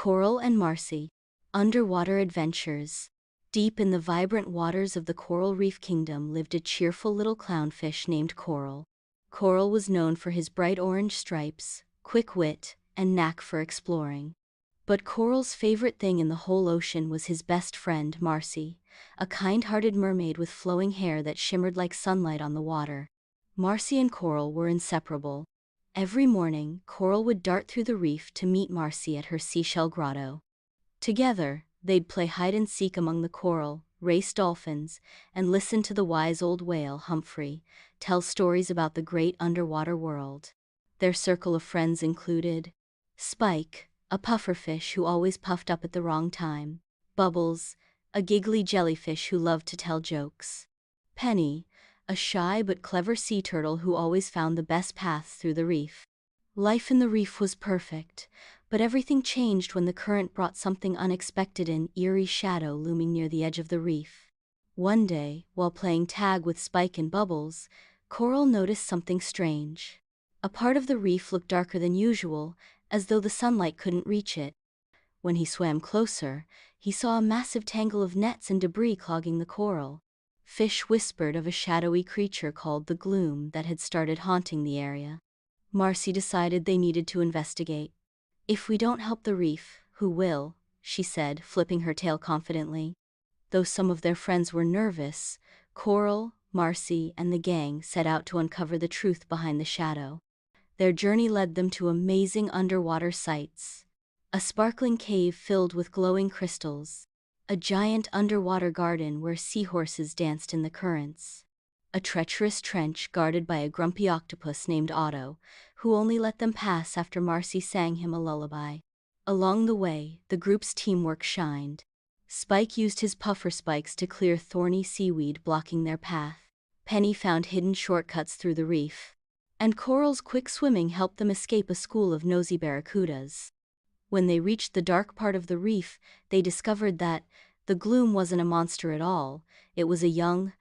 Coral and Marcy. Underwater adventures. Deep in the vibrant waters of the coral reef kingdom lived a cheerful little clownfish named Coral. Coral was known for his bright orange stripes, quick wit, and knack for exploring. But Coral's favorite thing in the whole ocean was his best friend, Marcy, a kind-hearted mermaid with flowing hair that shimmered like sunlight on the water. Marcy and Coral were inseparable. Every morning, Coral would dart through the reef to meet Marcy at her seashell grotto. Together, they'd play hide-and-seek among the coral, race dolphins, and listen to the wise old whale, Humphrey, tell stories about the great underwater world. Their circle of friends included Spike, a pufferfish who always puffed up at the wrong time; Bubbles, a giggly jellyfish who loved to tell jokes; Penny, a shy but clever sea turtle who always found the best paths through the reef. Life in the reef was perfect, but everything changed when the current brought something unexpected: an eerie shadow looming near the edge of the reef. One day, while playing tag with Spike and Bubbles, Coral noticed something strange. A part of the reef looked darker than usual, as though the sunlight couldn't reach it. When he swam closer, he saw a massive tangle of nets and debris clogging the coral. Fish whispered of a shadowy creature called the Gloom that had started haunting the area. Marcy decided they needed to investigate. "If we don't help the reef, who will?" she said, flipping her tail confidently. Though some of their friends were nervous, Coral, Marcy, and the gang set out to uncover the truth behind the shadow. Their journey led them to amazing underwater sights. A sparkling cave filled with glowing crystals. A giant underwater garden where seahorses danced in the currents. A treacherous trench guarded by a grumpy octopus named Otto, who only let them pass after Marcy sang him a lullaby. Along the way, the group's teamwork shined. Spike used his puffer spikes to clear thorny seaweed blocking their path. Penny found hidden shortcuts through the reef. And Coral's quick swimming helped them escape a school of nosy barracudas. When they reached the dark part of the reef, they discovered that the Gloom wasn't a monster at all. It was a young,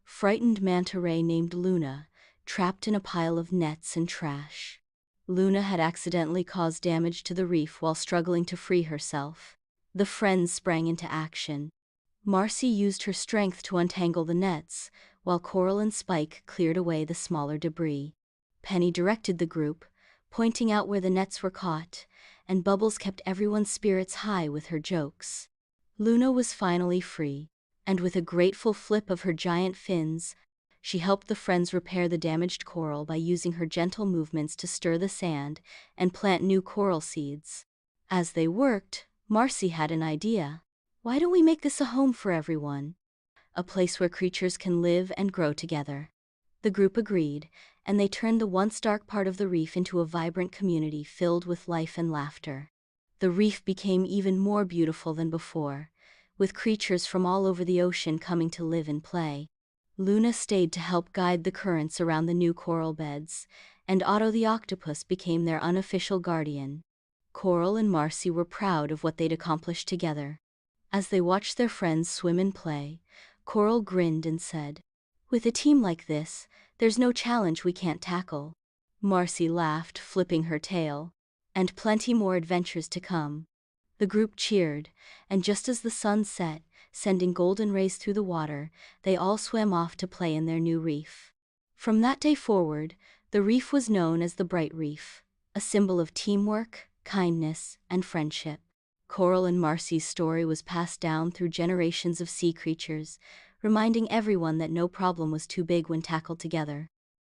frightened manta ray named Luna, trapped in a pile of nets and trash. Luna had accidentally caused damage to the reef while struggling to free herself. The friends sprang into action. Marcy used her strength to untangle the nets, while Coral and Spike cleared away the smaller debris. Penny directed the group, pointing out where the nets were caught, and Bubbles kept everyone's spirits high with her jokes. Luna was finally free, and with a grateful flip of her giant fins, she helped the friends repair the damaged coral by using her gentle movements to stir the sand and plant new coral seeds. As they worked, Marcy had an idea. "Why don't we make this a home for everyone? A place where creatures can live and grow together." The group agreed, and they turned the once dark part of the reef into a vibrant community filled with life and laughter. The reef became even more beautiful than before, with creatures from all over the ocean coming to live and play. Luna stayed to help guide the currents around the new coral beds, and Otto the octopus became their unofficial guardian. Coral and Marcy were proud of what they'd accomplished together. As they watched their friends swim and play, Coral grinned and said, "With a team like this, there's no challenge we can't tackle." Marcy laughed, flipping her tail. "And plenty more adventures to come." The group cheered, and just as the sun set, sending golden rays through the water, they all swam off to play in their new reef. From that day forward, the reef was known as the Bright Reef, a symbol of teamwork, kindness, and friendship. Coral and Marcy's story was passed down through generations of sea creatures, reminding everyone that no problem was too big when tackled together.